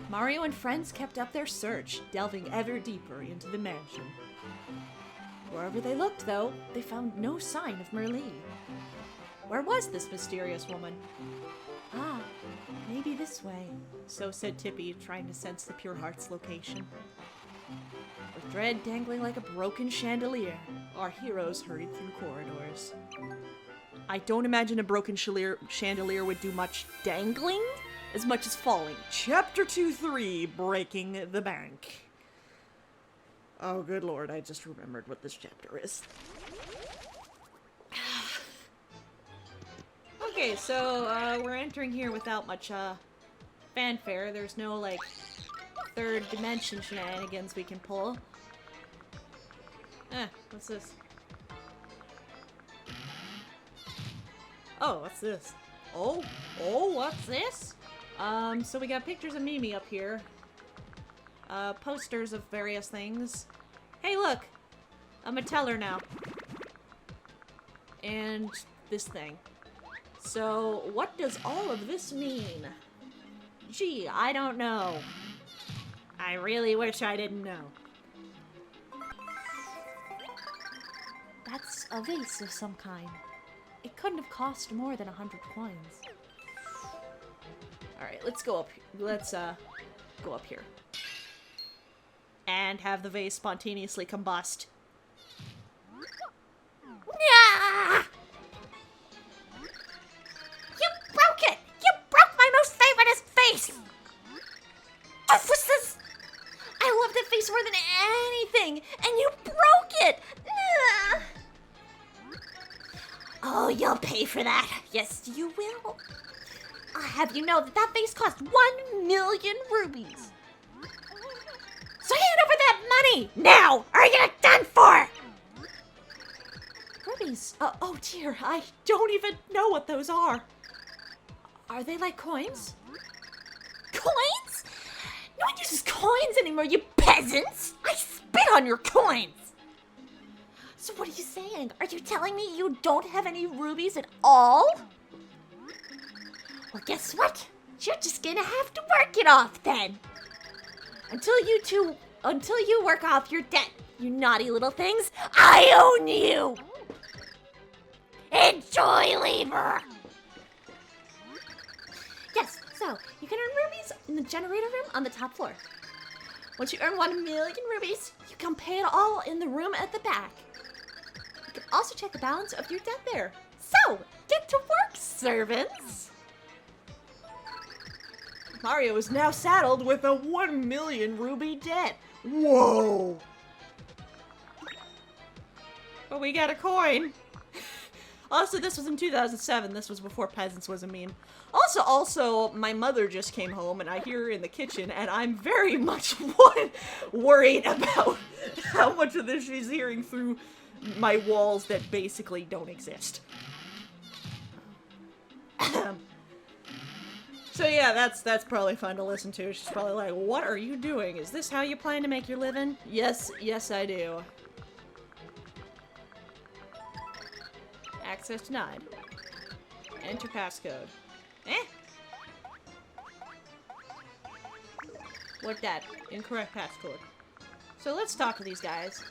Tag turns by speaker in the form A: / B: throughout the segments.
A: Mario and friends kept up their search, delving ever deeper into the mansion. Wherever they looked, though, they found no sign of Merlee. Where was this mysterious woman? Ah, maybe this way, so said Tippy, trying to sense the Pure Heart's location. With thread dangling like a broken chandelier, our heroes hurried through corridors. I don't imagine a broken chandelier would do much dangling as much as falling. Chapter 2-3, Breaking the Bank. Oh, good lord, I just remembered what this chapter is. Okay, so, we're entering here without much, fanfare. There's no, like, third dimension shenanigans we can pull. What's this? Oh, what's this? Oh, what's this? So we got pictures of Mimi up here. Posters of various things. Hey, look! I'm a teller now. And this thing. So, what does all of this mean? Gee, I don't know. I really wish I didn't know. That's a vase of some kind. It couldn't have cost more than 100 coins. Alright, let's go up. Let's, go up here. And have the vase spontaneously combust. Yeah! You broke it! You broke my most favorite vase! What was this? I love that vase more than anything, and you broke it! Oh, you'll pay for that. Yes, you will. I'll have you know that that vase cost 1 million rubies. So hand over that money now, or you're done for! Rubies? Oh dear, I don't even know what those are. Are they like coins? Coins? No one uses coins anymore, you peasants! I spit on your coins! So what are you saying? Are you telling me you don't have any rubies at all? Well, guess what? You're just gonna have to work it off then. Until you work off your debt, you naughty little things, I own you! Enjoy labor! Yes, so, you can earn rubies in the generator room on the top floor. Once you earn 1 million rubies, you can pay it all in the room at the back. You can also check the balance of your debt there. So, get to work, servants! Mario is now saddled with a 1 million rupee debt. Whoa! But we got a coin. Also, this was in 2007. This was before peasants was a meme. Also, my mother just came home, and I hear her in the kitchen, and I'm very much worried about how much of this she's hearing through my walls that basically don't exist. So yeah, that's probably fun to listen to. She's probably like, what are you doing? Is this how you plan to make your living? Yes, I do. Access denied. Enter passcode. What that? Incorrect passcode. So let's talk to these guys.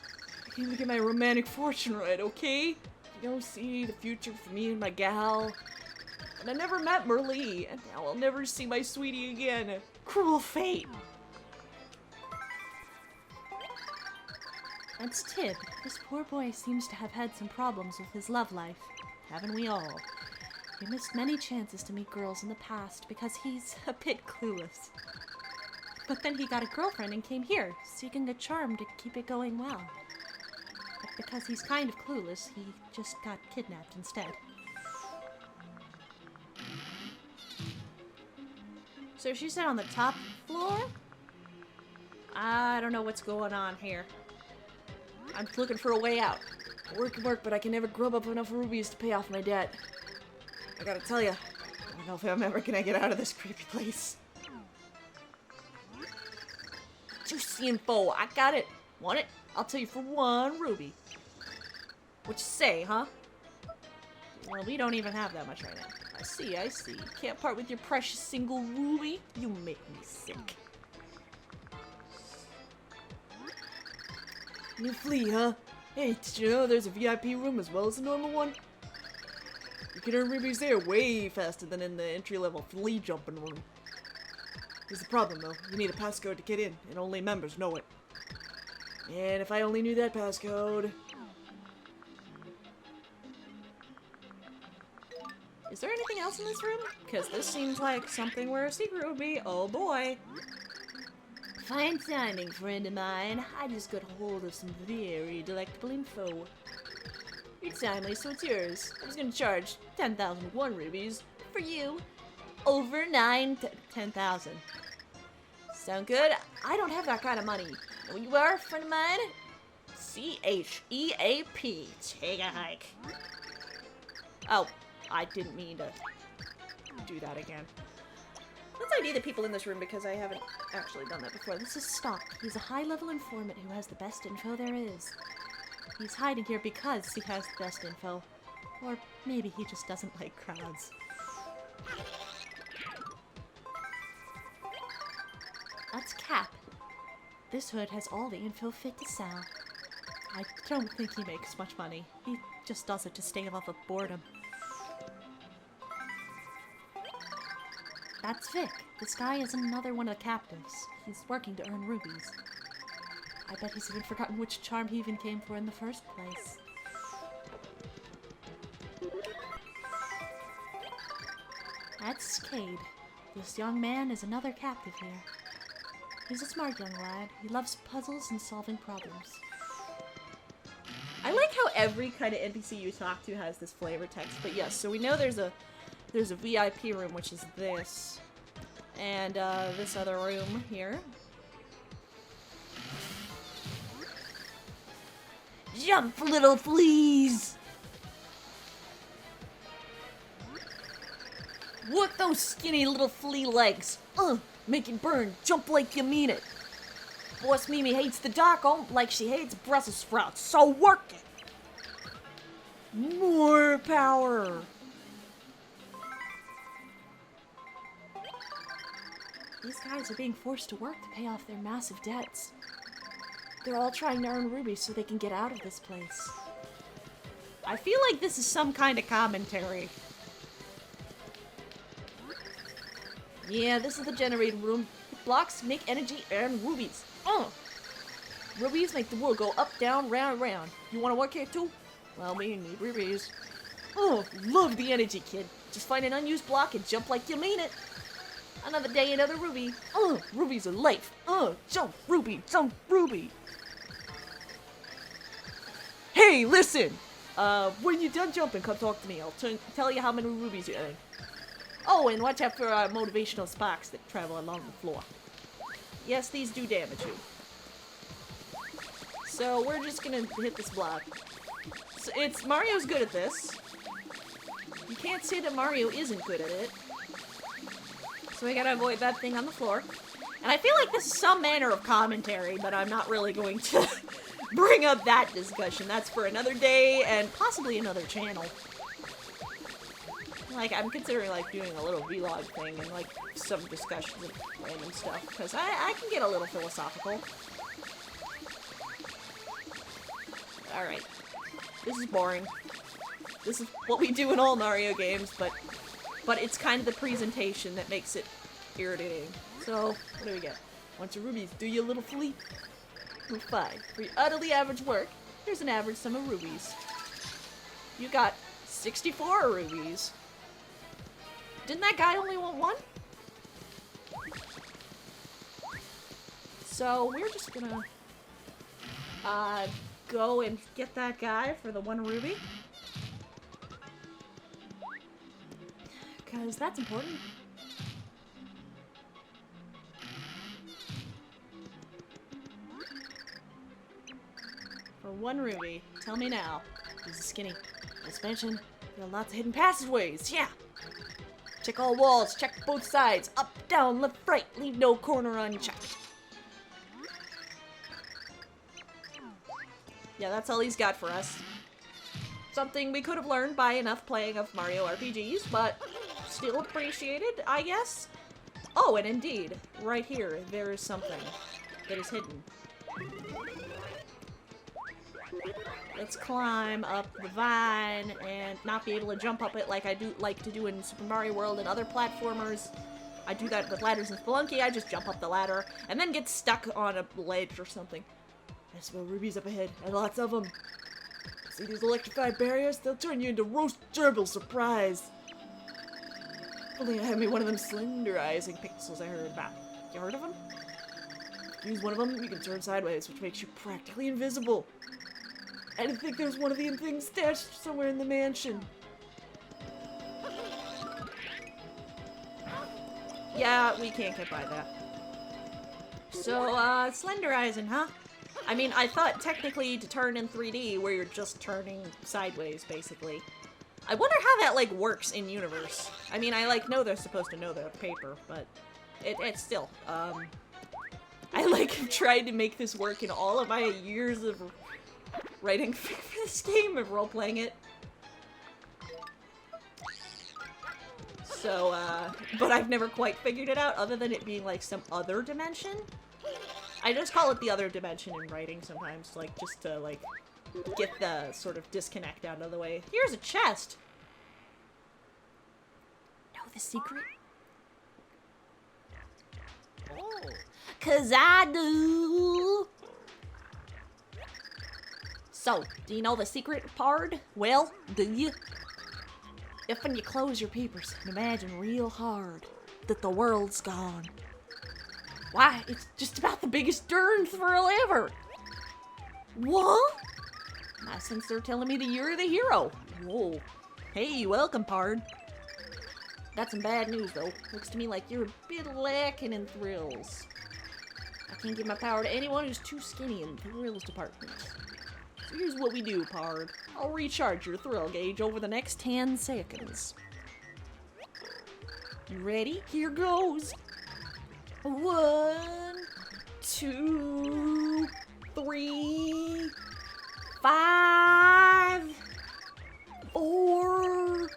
A: I need to get my romantic fortune right, okay? You don't see the future for me and my gal. And I never met Merlee, and now I'll never see my sweetie again. Cruel fate. That's Tib. This poor boy seems to have had some problems with his love life. Haven't we all? He missed many chances to meet girls in the past because he's a bit clueless. But then he got a girlfriend and came here, seeking a charm to keep it going well. But because he's kind of clueless, he just got kidnapped instead. So she said on the top floor? I don't know what's going on here. I'm looking for a way out. Work, but I can never grub up enough rubies to pay off my debt. I gotta tell you, I don't know if I'm ever gonna get out of this creepy place. Juicy info, I got it. Want it? I'll tell you for 1 ruby. What you say, huh? Well, we don't even have that much right now. I see, I see. Can't part with your precious single ruby? You make me sick. New flea, huh? Hey, did you know there's a VIP room as well as a normal one? You can earn rubies there way faster than in the entry-level flea jumping room. Here's the problem, though. You need a passcode to get in, and only members know it. And if I only knew that passcode... Is there anything else in this room? Because this seems like something where a secret would be. Oh boy. Fine timing, friend of mine. I just got hold of some very delectable info. You're timely, so it's yours. I was gonna charge 10,001 rubies for you. Over 10,000. Sound good? I don't have that kind of money. Know you are, friend of mine? C-H-E-A-P. Take a hike. Oh, I didn't mean to do that again. Let's ID the people in this room because I haven't actually done that before. This is Stock. He's a high-level informant who has the best info there is. He's hiding here because he has the best info. Or maybe he just doesn't like crowds. That's Cap. This hood has all the info fit to sell. I don't think he makes much money. He just does it to stay off of boredom. That's Vic. This guy is another one of the captives. He's working to earn rubies. I bet he's even forgotten which charm he even came for in the first place. That's Cade. This young man is another captive here. He's a smart young lad. He loves puzzles and solving problems. I like how every kind of NPC you talk to has this flavor text. But yes, so we know there's a VIP room, which is this. And this other room here. Jump, little fleas! Work those skinny little flea legs. Make it burn. Jump like you mean it. Boss Mimi hates the dark like she hates Brussels sprouts, so work it! More power! These guys are being forced to work to pay off their massive debts. They're all trying to earn rubies so they can get out of this place. I feel like this is some kind of commentary. Yeah, this is the generator room. Blocks make energy and rubies. Rubies make the world go up, down, round, round. You want to work here too? Well, we need rubies. Love the energy, kid. Just find an unused block and jump like you mean it. Another day, another ruby. Rubies are life. Jump, ruby, jump, ruby. Hey, listen! When you're done jumping, come talk to me. I'll tell you how many rubies you earn. Oh, and watch out for motivational sparks that travel along the floor. Yes, these do damage you. So we're just gonna hit this block. So Mario's good at this. You can't say that Mario isn't good at it. So we gotta avoid that thing on the floor. And I feel like this is some manner of commentary, but I'm not really going to bring up that discussion. That's for another day and possibly another channel. Like, I'm considering, like, doing a little vlog thing and, like, some discussions of random stuff, because I can get a little philosophical. Alright. This is boring. This is what we do in all Mario games, but it's kind of the presentation that makes it irritating. So, what do we get? Bunch of rubies. Do you, little flea? Route 5. For your utterly average work, here's an average sum of rubies. You got 64 rubies. Didn't that guy only want one? So we're just gonna go and get that guy for the 1 ruby. Because that's important. For 1 ruby. Tell me now. This is skinny. As mentioned, there are lots of hidden passageways. Yeah. Check all walls, check both sides, up, down, left, right, leave no corner unchecked. Yeah, that's all he's got for us. Something we could have learned by enough playing of Mario RPGs, but still appreciated, I guess. Oh, and indeed, right here, there is something that is hidden. Let's climb up the vine and not be able to jump up it like I do like to do in Super Mario World and other platformers. I do that with ladders in Spelunky. I just jump up the ladder and then get stuck on a ledge or something. I smell rubies up ahead, and lots of them. See these electrified barriers? They'll turn you into roast gerbil, surprise. If only I had me one of them slenderizing pixels I heard about. You heard of them? Use one of them, you can turn sideways, which makes you practically invisible. I didn't think there was one of these things stashed somewhere in the mansion. Yeah, we can't get by that. So, slenderizing, huh? I mean, I thought technically to turn in 3D where you're just turning sideways, basically. I wonder how that, like, works in universe. I mean, I, like, know they're supposed to know their paper, but it's still, I, like, have tried to make this work in all of my years of writing for this game and role-playing it. So, but I've never quite figured it out, other than it being, like, some other dimension. I just call it the other dimension in writing sometimes, like, just to, like, get the sort of disconnect out of the way. Here's a chest! Know the secret? Oh. 'Cause I do! So, do you know the secret, Pard? Well, do you? If when you close your peepers and imagine real hard that the world's gone. Why, it's just about the biggest darn thrill ever! What? My sense they're telling me that you're the hero. Whoa. Hey, welcome, Pard. Got some bad news, though. Looks to me like you're a bit lacking in thrills. I can't give my power to anyone who's too skinny in the thrills department. So here's what we do, Pard. I'll recharge your thrill gauge over the next 10 seconds. You ready? Here goes. 1, 2, 3, 5, 4,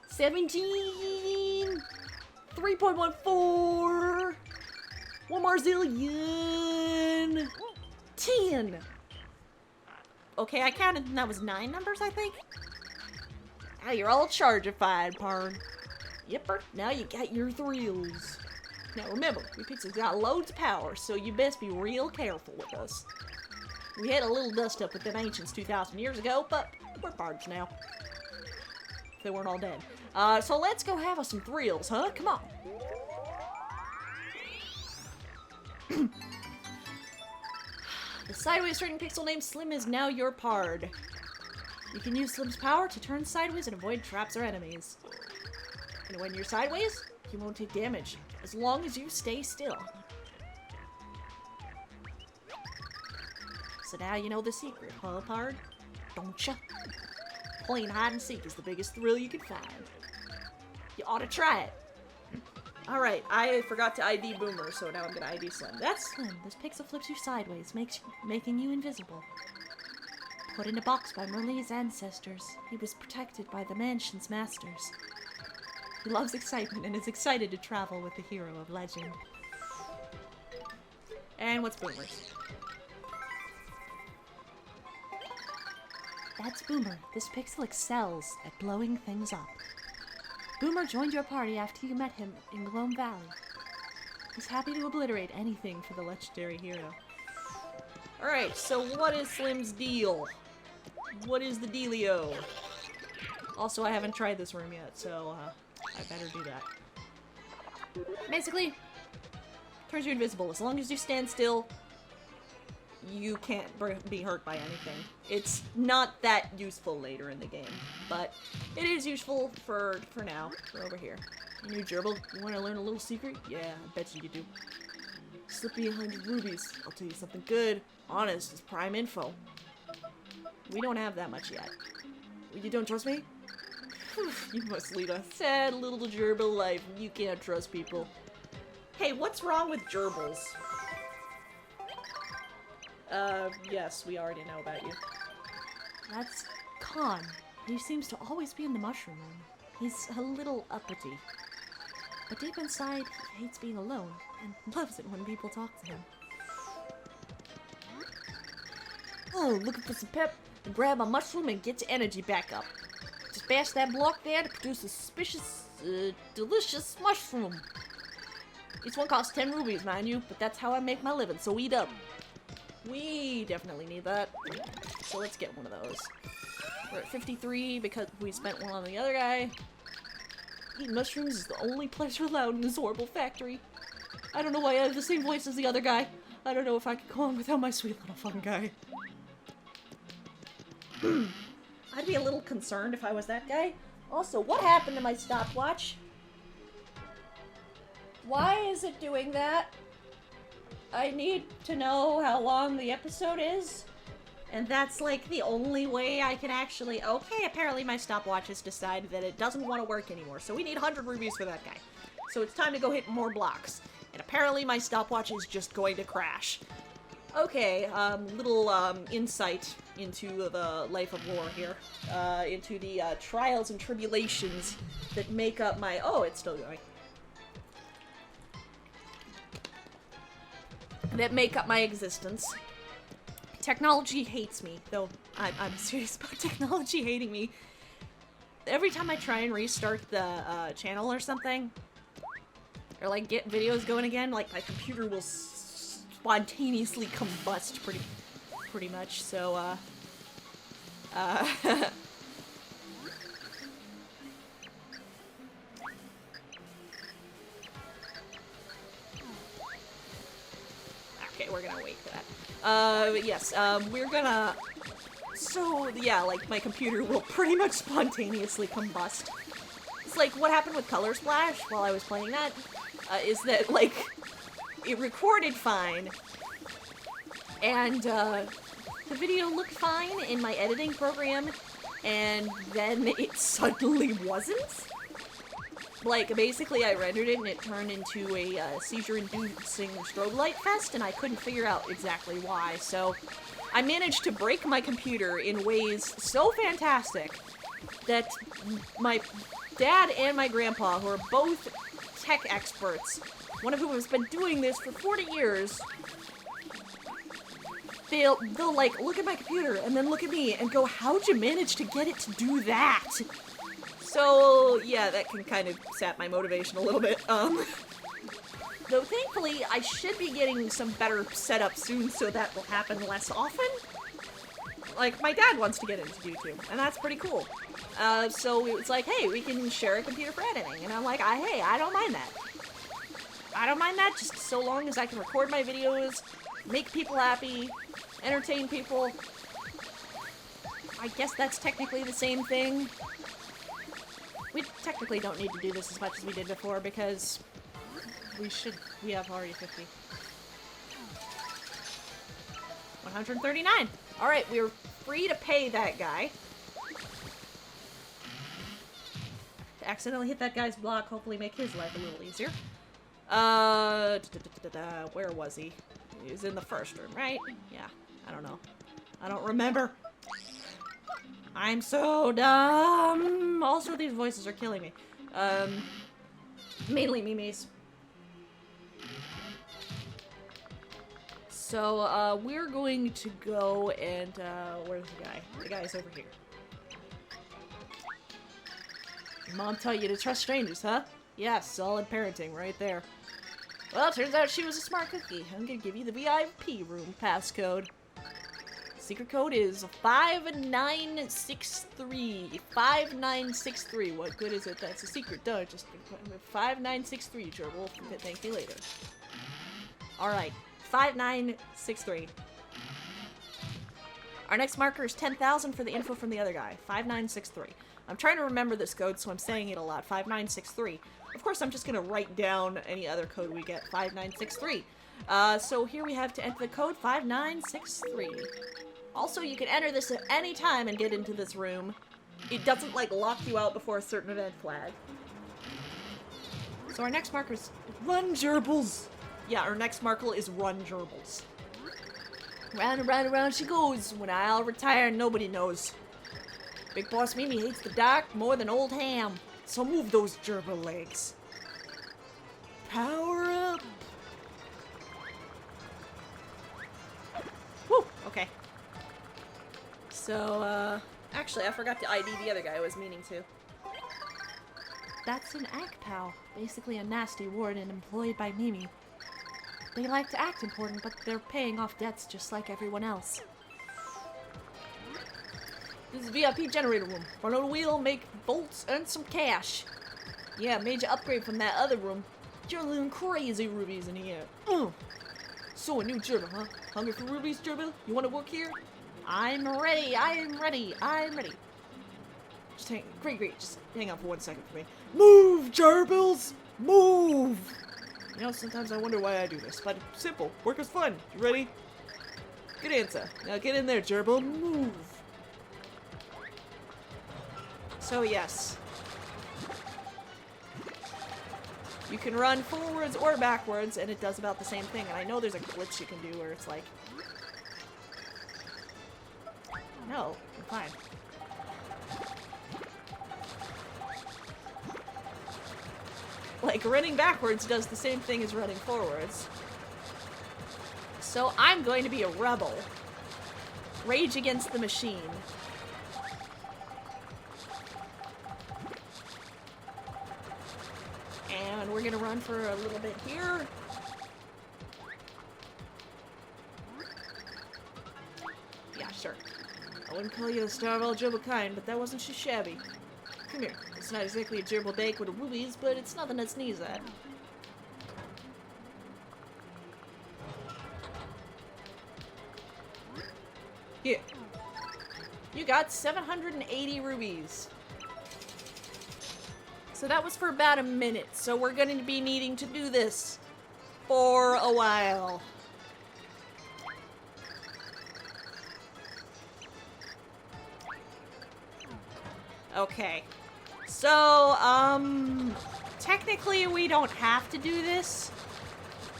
A: 17, 3.14, 1 more zillion, 10. Okay, I counted and that was 9 numbers, I think. Now you're all chargified, Pard. Yipper, now you got your thrills. Now remember, we Pixels got loads of power, so you best be real careful with us. We had a little dust up with them ancients 2,000 years ago, but we're Pards now. If they weren't all dead. So let's go have us some thrills, huh? Come on. The sideways turning pixel named Slim is now your Pard. You can use Slim's power to turn sideways and avoid traps or enemies. And when you're sideways, you won't take damage, as long as you stay still. So now you know the secret, huh, Pard? Don't ya? Playing hide and seek is the biggest thrill you can find. You ought to try it. Alright, I forgot to ID Boomer, so now I'm gonna ID Slim. That's Slim. This pixel flips you sideways, making you invisible. Put in a box by Merlee's ancestors, he was protected by the mansion's masters. He loves excitement and is excited to travel with the hero of legend. And what's Boomer's? That's Boomer. This pixel excels at blowing things up. Boomer joined your party after you met him in Gloam Valley. He's happy to obliterate anything for the legendary hero. Alright, so what is Slim's deal? What is the dealio? Also, I haven't tried this room yet, so I better do that. Basically, turns you invisible. As long as you stand still, you can't be hurt by anything. It's not that useful later in the game, but it is useful for now, for over here. You new gerbil, you want to learn a little secret? Yeah, I bet you do. Slip me 100 rubies. I'll tell you something good. Honest, it's prime info. We don't have that much yet. You don't trust me? You must lead a sad little gerbil life. You can't trust people. Hey, what's wrong with gerbils? Yes, we already know about you. That's Khan. He seems to always be in the mushroom room. He's a little uppity. But deep inside, he hates being alone and loves it when people talk to him. Oh, looking for some pep? Grab a mushroom and get your energy back up. Just bash that block there to produce a suspicious, delicious mushroom. Each one costs 10 rubies, mind you, but that's how I make my living, so eat up. We definitely need that. So let's get one of those. We're at 53 because we spent one on the other guy. Eating mushrooms is the only pleasure allowed in this horrible factory. I don't know why I have the same voice as the other guy. I don't know if I could go on without my sweet little fun guy. I'd be a little concerned if I was that guy. Also, what happened to my stopwatch? Why is it doing that? I need to know how long the episode is. And that's like the only way I can actually... Okay, apparently my stopwatch has decided that it doesn't want to work anymore. So we need 100 rubies for that guy. So it's time to go hit more blocks. And apparently my stopwatch is just going to crash. Okay, little insight into the life of Laur here. Into the trials and tribulations that make up my... Oh, it's still going. That make up my existence. Technology hates me, though I'm serious about technology hating me. Every time I try and restart the channel or something, or like get videos going again, like my computer will spontaneously combust pretty much, so okay, we're gonna wait for that. Yes, we're gonna... So, yeah, like, my computer will pretty much spontaneously combust. It's like, what happened with Color Splash while I was playing that, is that, like, it recorded fine, and, the video looked fine in my editing program, and then it suddenly wasn't. Like, basically I rendered it and it turned into a seizure-inducing strobe light fest, and I couldn't figure out exactly why, so I managed to break my computer in ways so fantastic that my dad and my grandpa, who are both tech experts, one of whom has been doing this for 40 years, they'll like, look at my computer and then look at me and go, how'd you manage to get it to do that? So, yeah, that can kind of sap my motivation a little bit. Though thankfully, I should be getting some better setup soon, so that will happen less often. Like, my dad wants to get into YouTube, and that's pretty cool. So it's like, hey, we can share a computer for editing. And I'm like, hey, I don't mind that. I don't mind that, just so long as I can record my videos, make people happy, entertain people. I guess that's technically the same thing. We technically don't need to do this as much as we did before, because we have already 50. 139! Alright, we're free to pay that guy. To accidentally hit that guy's block, hopefully make his life a little easier. Where was he? He was in the first room, right? Yeah, I don't know. I don't remember. I'm so dumb! Also, these voices are killing me. Mainly Mimi's. So, we're going to go and, where's the guy? The guy's over here. Your mom taught you to trust strangers, huh? Yeah, solid parenting right there. Well, turns out she was a smart cookie. I'm gonna give you the VIP room passcode. Secret code is 5963. 5963. What good is it? That's a secret. Duh. Just 5963, gerbil. Thank you later. Alright. 5963. Our next marker is 10,000 for the info from the other guy. 5963. I'm trying to remember this code, so I'm saying it a lot. 5963. Of course, I'm just gonna write down any other code we get. 5963. So here we have to enter the code 5963. Also, you can enter this at any time and get into this room. It doesn't, like, lock you out before a certain event flag. So our next marker is Run Gerbils! Yeah, our next marker is Run Gerbils. Round and round and round she goes. When I'll retire, nobody knows. Big Boss Mimi hates the dark more than old ham. So move those gerbil legs. Power up! Woo! Okay. So, actually, I forgot to ID the other guy I was meaning to. That's an Agpal, basically a nasty warden employed by Mimi. They like to act important, but they're paying off debts just like everyone else. This is VIP generator room. Run on a wheel, make bolts, earn some cash. Yeah, major upgrade from that other room. Gerbil crazy rubies in here. So a new gerbil, huh? Hungry for rubies, gerbil? You want to work here? I'm ready. I'm ready. I'm ready. Just hang. Great. Just hang on for 1 second for me. Move, gerbils! Move! You know, sometimes I wonder why I do this, but it's simple. Work is fun. You ready? Good answer. Now get in there, gerbil. Move. So yes. You can run forwards or backwards, and it does about the same thing. And I know there's a glitch you can do where it's like... No, I'm fine. Like, running backwards does the same thing as running forwards. So I'm going to be a rebel. Rage against the machine. And we're gonna run for a little bit here. Yeah, sure. I wouldn't call you the star of all gerbil kind, but that wasn't too shabby. Come here. It's not exactly a gerbil bake with rubies, but it's nothing to sneeze at. Here. You got 780 rubies. So that was for about a minute, so we're going to be needing to do this for a while. Okay. So, technically we don't have to do this,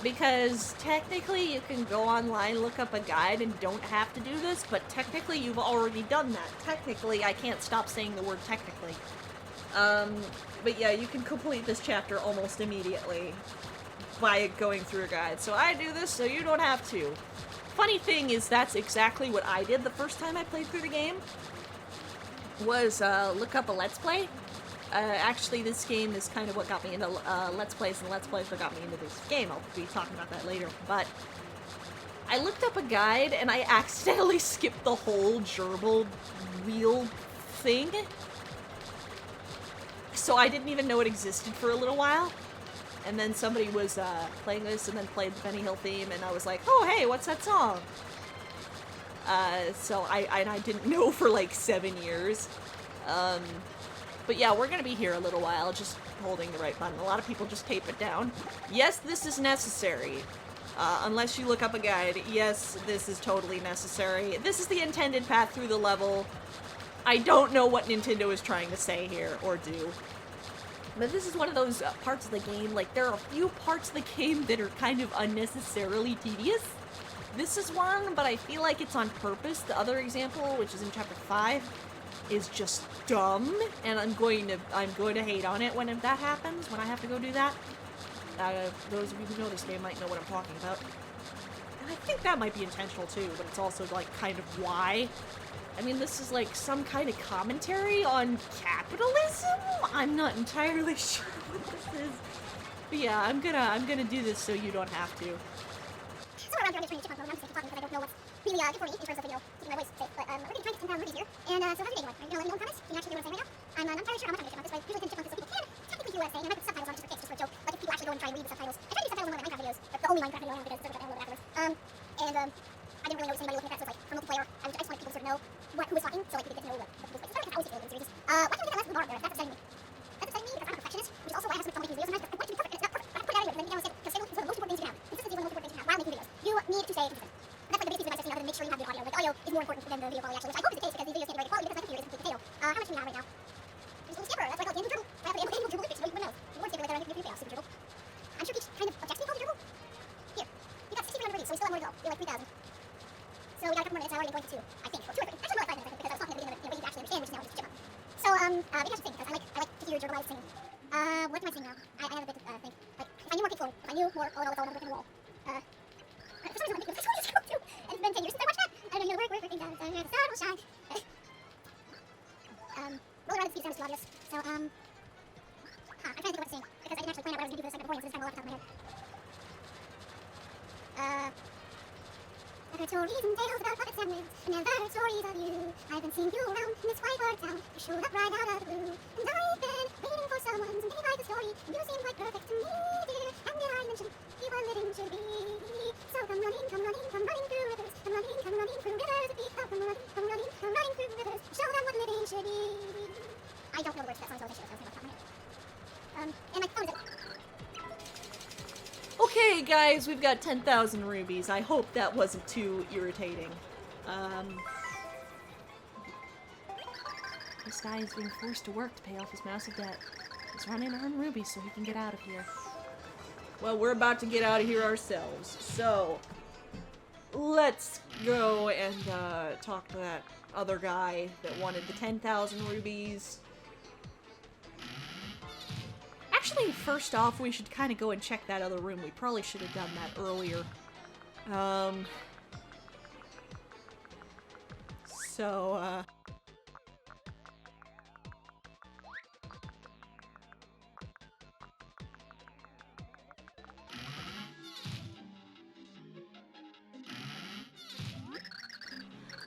A: because technically you can go online, look up a guide, and don't have to do this, but technically you've already done that. Technically, I can't stop saying the word technically. But yeah, you can complete this chapter almost immediately by going through a guide. So I do this so you don't have to. Funny thing is, that's exactly what I did the first time I played through the game. Was look up a Let's Play. Actually, this game is kind of what got me into Let's Plays, and Let's Plays what got me into this game. I'll be talking about that later. But I looked up a guide, and I accidentally skipped the whole gerbil wheel thing. So I didn't even know it existed for a little while. And then somebody was playing this and then played the Benny Hill theme, and I was like, oh, hey, what's that song? So I didn't know for like 7 years. But yeah, we're gonna be here a little while, just holding the right button. A lot of people just tape it down. Yes, this is necessary. Unless you look up a guide, yes, this is totally necessary. This is the intended path through the level. I don't know what Nintendo is trying to say here, or do. But this is one of those parts of the game, like, there are a few parts of the game that are kind of unnecessarily tedious. This is one, but I feel like it's on purpose. The other example, which is in Chapter 5, is just dumb, and I'm going to hate on it when that happens, when I have to go do that. Those of you who know this game might know what I'm talking about. And I think that might be intentional too, but it's also, like, kind of why. I mean, this is like some kind of commentary on capitalism? I'm not entirely sure what this is. But yeah, I'm gonna do this so you don't have to.
B: So around here, I'm just trying to check on programs, because I don't know what's really good for me in terms of, you know, keeping my voice safe. But we're gonna try to get some movies here. And so how's your day going? Are you gonna let me know in comments? Can you actually hear what I'm saying right now? I'm not entirely sure how much I'm gonna check on this, but I usually tend to check on this so people can technically hear what I'm saying. And I might put subtitles on just for kids, just for a joke. Like if people actually go and try and read the subtitles. I try to do subtitles in one of my Minecraft videos, but the only Minecraft video I have because it's sort of like I downloaded afterwards. I didn't really notice anybody looking at that, so it's like, for multiplayer, I just wanted people to sort of know who was talking, so like we could get to know what people's voices are, because I always get alien series. Why can't we get that last of the bar there? That's upsetting me. That's upsetting me because I'm a perfectionist, which is also why I have some making videos sometimes. I want it to be perfect, and it's not perfect. I have to put it out anyway, because then you know, because it's one of the most important things you can have. Consistency is one of the most important things you can have while making videos. You need to stay consistent. And that's like the biggest piece of advice I've seen, other than make sure you have the audio. Like, the audio is more important than the video quality actually, which I hope is the case, because these videos can't be very good quality, because my computer is complete potato. How much do we have right now? There's a little skipper, that's why I call it the Andrew Dribble. I have the Andrew Dribble fix, nobody knows. The word skipper like that, I think you're super dribble. I'm sure Peach kind of objects to me called the dribble. Here. We got 6,300 reads, so we still have more to go. We're like 3,000. So we got a couple more minutes, and we're already going to 2, I think. Or 2 or 3. Actually, more like 5 minutes, I think, because I was talking at the beginning of it, you know, what you actually understand, which is now just chipmunk. So, maybe I should sing, because I like to hear gerbil singing. you, more, oh no, it's all over the wall. For some reason, I think this one is cool too. And it's been 10 years since I watched that. I don't know, where things are, the sun will shine. Roll around the speed sounds too obvious. So, I'm trying to think of what to sing, because I didn't actually plan out what I was going to do for the second recording, so this is kind of all off the top of my head. I've heard stories and tales about puppets and wigs, and never heard stories of you. I've been seeing you around in this white hard town. You showed up right out of the blue, and I've been waiting for someone to make like the story. You seem quite perfect to me, dear, and did I mention you were living should be? So come running through rivers, come running through rivers of peace. Come running through rivers, show them what living should be. I don't know the words to that song, so I should have off the top of my head. And my phone is
A: Okay, guys, we've got 10,000 rubies. I hope that wasn't too irritating. This guy is being forced to work to pay off his massive debt. He's running to earn rubies so he can get out of here. Well, we're about to get out of here ourselves, so let's go and talk to that other guy that wanted the 10,000 rubies. Actually, first off, we should kind of go and check that other room. We probably should have done that earlier.
C: Oh,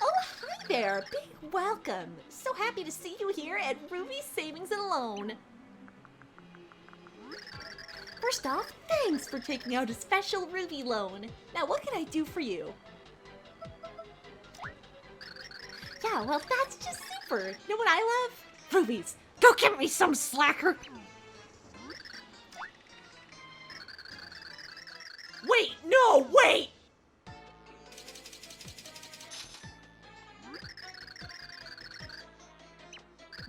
C: hi there! Big welcome! So happy to see you here at Ruby Savings and Loan. First off, thanks for taking out a special Ruby loan. Now, what can I do for you? Yeah, well, that's just super. You know what I love? Rubies. Go get me some, slacker!
A: Wait, no, wait!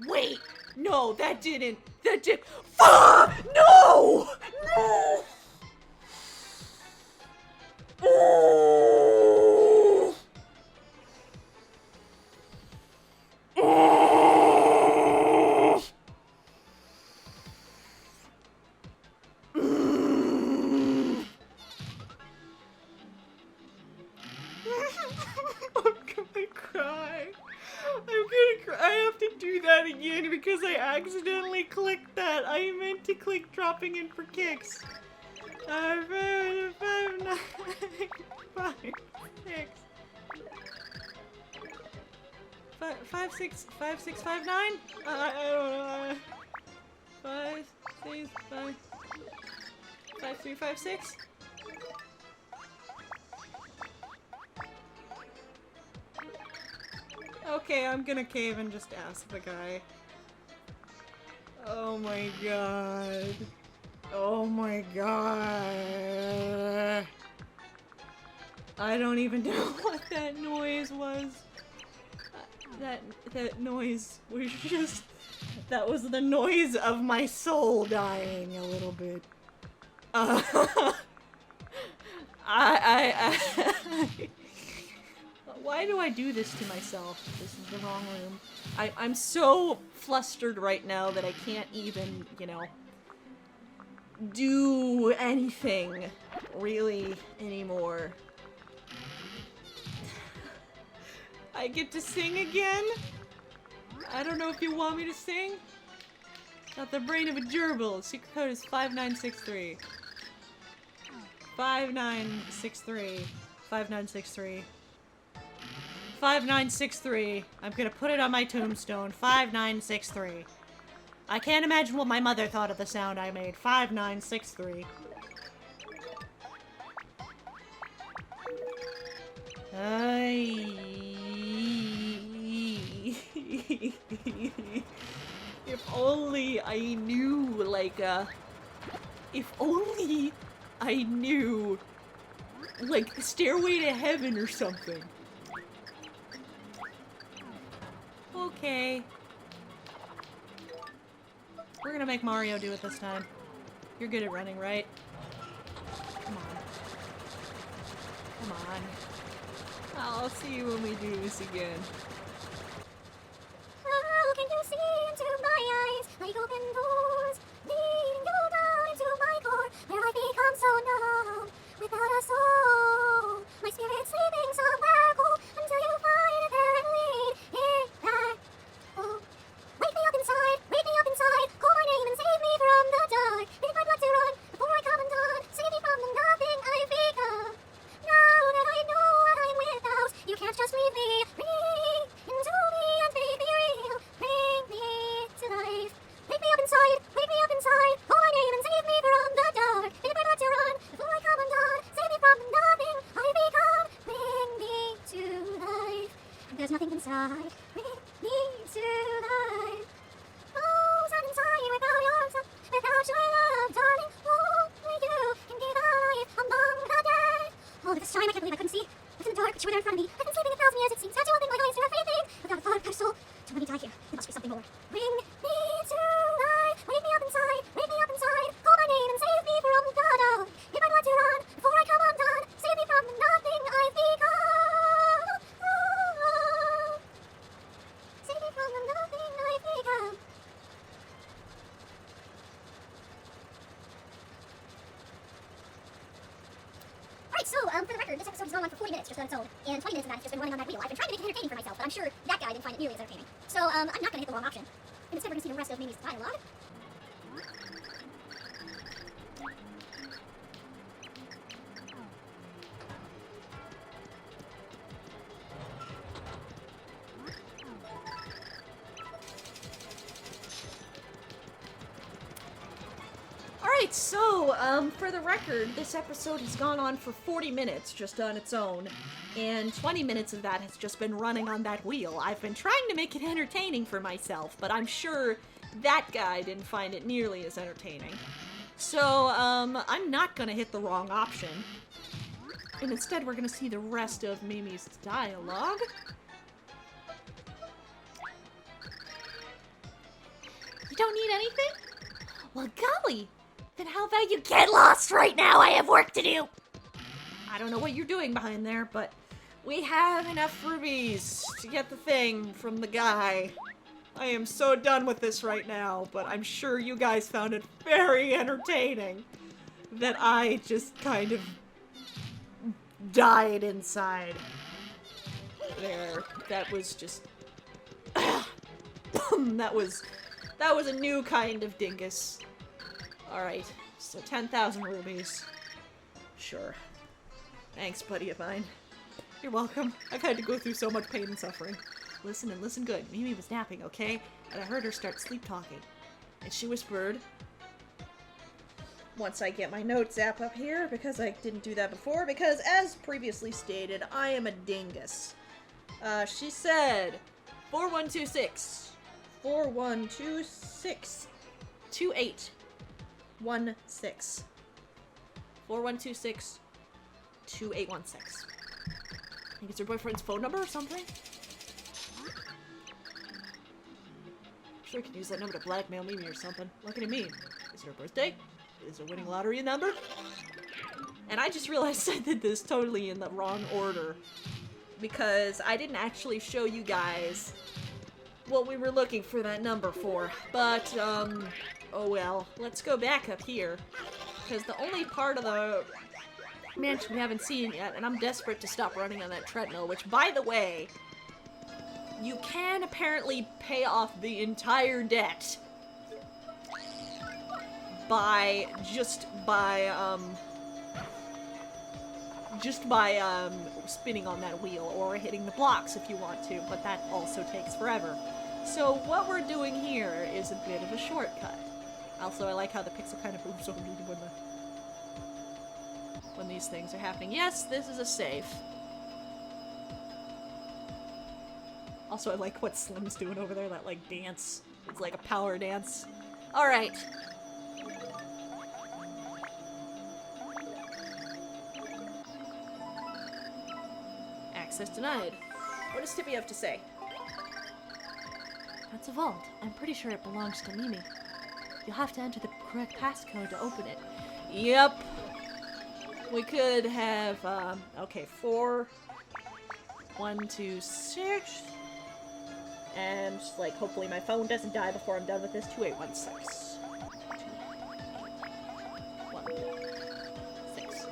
A: Wait, no, that did... Fuck! No! No! Oh! Oh! I'm gonna cry. I have to do that again because I accidentally clicked that. I meant to click dropping in for kicks. 5, 9, 5, 6. 5, 6, 5, 6, 5, 9? I don't know. 5, 6, 5, 5, 3, 5, 6? Okay, I'm gonna cave and just ask the guy. Oh my god. Oh my god. I don't even know what that noise was. That noise was just... That was the noise of my soul dying a little bit. Why do I do this to myself? This is the wrong room. I'm so flustered right now that I can't even, you know, do anything really anymore. I get to sing again? I don't know if you want me to sing. Got the brain of a gerbil. Secret code is 5963. 5963. 5963. 5963. I'm gonna put it on my tombstone. 5963. I can't imagine what my mother thought of the sound I made. 5963. If only I knew, like, if only I knew, like, Stairway to Heaven or something. Okay. We're gonna make Mario do it this time. You're good at running, right? Come on. Come on. I'll see you when we do this again.
B: How can you see into my eyes like open doors, leading you down into my core, where I become so numb? ride with me tonight. Oh, sad inside without your love, without your love, darling. Only you can give a life among the dead. Oh, this time I can't believe I couldn't see. What's in the dark, but you were there in front of me. I've been sleeping 1,000 years, it seems. Had to open my eyes to everything. Without a thought of crystal, to let me die here. There must be something more. Bring me tonight. Wake me up inside. Wake me up inside. Call my name and save me from the dark. If I want to run before I come undone, save me from the nothing I've become. Save me from the nothing I've become. Alright, so, for the record, this episode has gone on for 40 minutes just on its own, and 20 minutes of that has just been running on that wheel. I've been trying to make it entertaining for myself, but I'm sure that guy didn't find it nearly as entertaining. So, I'm not gonna hit the wrong option. And instead we're gonna see the rest of Mimi's dialogue.
A: Alright, so, for the record, this episode has gone on for 40 minutes just on its own, and 20 minutes of that has just been running on that wheel. I've been trying to make it entertaining for myself, but I'm sure that guy didn't find it nearly as entertaining. So, I'm not gonna hit the wrong option. And instead, we're gonna see the rest of Mimi's dialogue. You don't need anything? Well, golly! Then how about you get lost right now? I have work to do! I don't know what you're doing behind there, but we have enough rubies to get the thing from the guy. I am so done with this right now, but I'm sure you guys found it very entertaining that I just kind of died inside. There. That was just... that was a new kind of dingus. Alright, so 10,000 rubies. Sure. Thanks, buddy of mine. You're welcome. I've had to go through so much pain and suffering. Listen and listen good. Mimi was napping, okay? And I heard her start sleep talking. And she whispered... Once I get my notes app up here, because I didn't do that before, because as previously stated, I am a dingus. She said... 4126. 4126. 28. 16. 4126 2816. I think it's her boyfriend's phone number or something? I'm sure I could use that number to blackmail Mimi or something. What can it mean? Is it her birthday? Is it a winning lottery number? And I just realized I did this totally in the wrong order. Because I didn't actually show you guys what we were looking for that number for. But, oh well. Let's go back up here. Because the only part of the mansion we haven't seen yet, and I'm desperate to stop running on that treadmill, which, by the way, you can apparently pay off the entire debt by spinning on that wheel or hitting the blocks if you want to, but that also takes forever. So what we're doing here is a bit of a shortcut. Also, I like how the pixel kind of moves over when these things are happening. Yes, this is a safe. Also, I like what Slim's doing over there, that, like, dance. It's like a power dance. Alright. Access denied. What does Tippy have to say? That's a vault. I'm pretty sure it belongs to Mimi. You'll have to enter the correct passcode to open it. Yep. We could have, okay, 4, 1, 2, 6. And, like, hopefully my phone doesn't die before I'm done with this. 2816. 2816.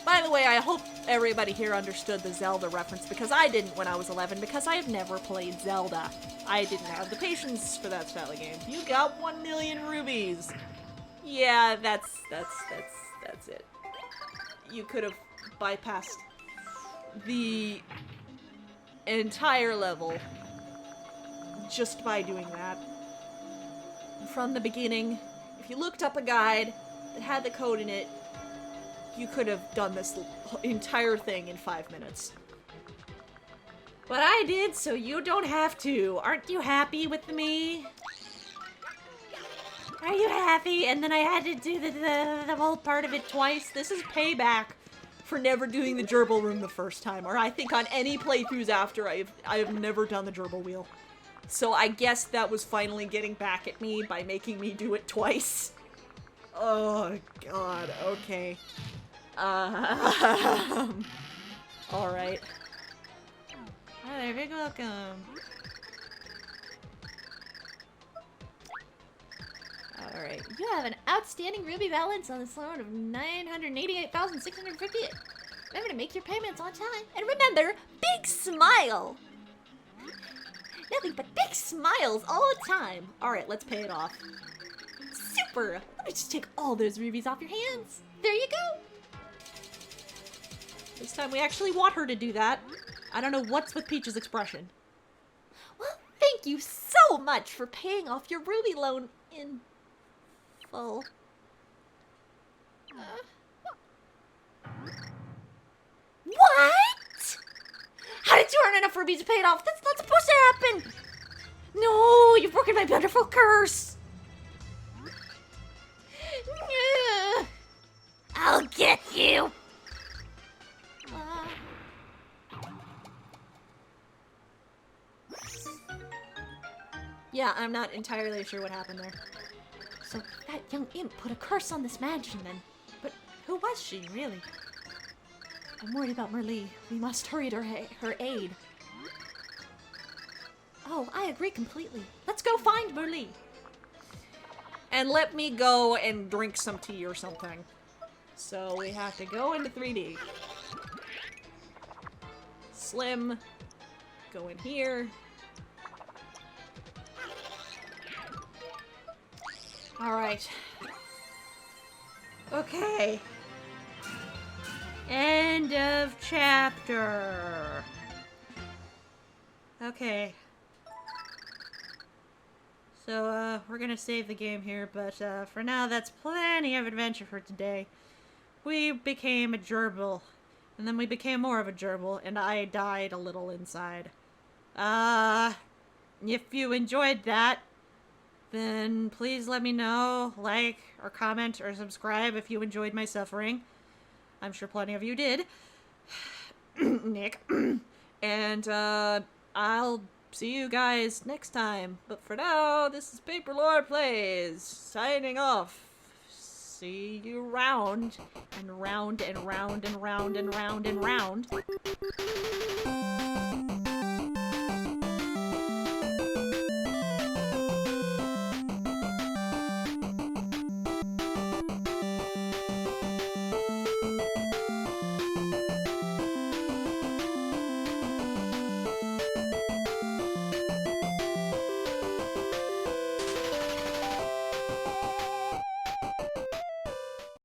A: By the way, I hope everybody here understood the Zelda reference, because I didn't when I was 11, because I have never played Zelda. I didn't have the patience for that style of game. You got 1 million rubies! Yeah, that's it. You could have bypassed the entire level just by doing that. From the beginning, if you looked up a guide that had the code in it, you could have done this entire thing in 5 minutes. But I did, so you don't have to. Aren't you happy with me? Are you happy? And then I had to do the whole part of it twice. This is payback for never doing the gerbil room the first time. Or I think on any playthroughs after, I have never done the gerbil wheel. So I guess that was finally getting back at me by making me do it twice. Oh, God. Okay. Alright. Hi there, big welcome. Alright. You have an outstanding ruby balance on this loan of 988,658. Remember to make your payments on time. And remember, big smile! Nothing but big smiles all the time. Alright, let's pay it off. Super! Let me just take all those rubies off your hands. There you go! This time we actually want her to do that. I don't know what's with Peach's expression. Well, thank you so much for paying off your ruby loan in full. What? How did you earn enough rubies to pay it off? That's not supposed to happen! No, you've broken my wonderful curse! I'll get you! Yeah, I'm not entirely sure what happened there. So that young imp put a curse on this mansion then. But who was she, really? I'm worried about Merlee. We must hurry to her aid. Oh, I agree completely. Let's go find Merlee. And let me go and drink some tea or something. So we have to go into 3D. Slim. Go in here. Alright. Okay. End of chapter. Okay. So, we're gonna save the game here, but, for now, that's plenty of adventure for today. We became a gerbil, and then we became more of a gerbil, and I died a little inside. If you enjoyed that, then please let me know, like, or comment, or subscribe if you enjoyed my suffering. I'm sure plenty of you did. Nick. And, I'll see you guys next time. But for now, this is Paper Laur Plays, signing off. See you round, and round, and round, and round, and round, and round.